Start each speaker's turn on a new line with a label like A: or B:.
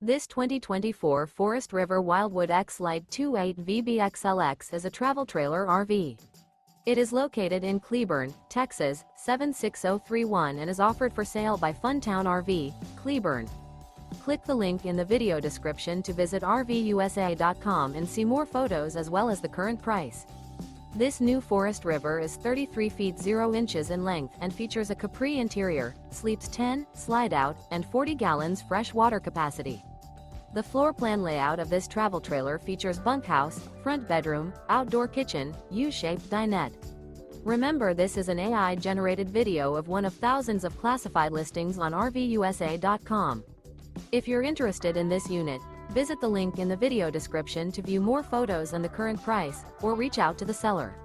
A: This 2024 Forest River Wildwood X-Lite 28 VBXLX is a travel trailer RV. It is located in Cleburne, Texas, 76031 and is offered for sale by Funtown RV, Cleburne. Click the link in the video description to visit RVUSA.com and see more photos as well as the current price. This new Forest River is 33 feet 0 inches in length and features a CAPRI interior, sleeps 10, Slideout, and 40 gallons fresh water capacity. The floor plan layout of this travel trailer features bunkhouse, front bedroom, outdoor kitchen, U-shaped dinette. Remember, this is an AI-generated video of one of thousands of classified listings on RVUSA.com. If you're interested in this unit, visit the link in the video description to view more photos and the current price, or reach out to the seller.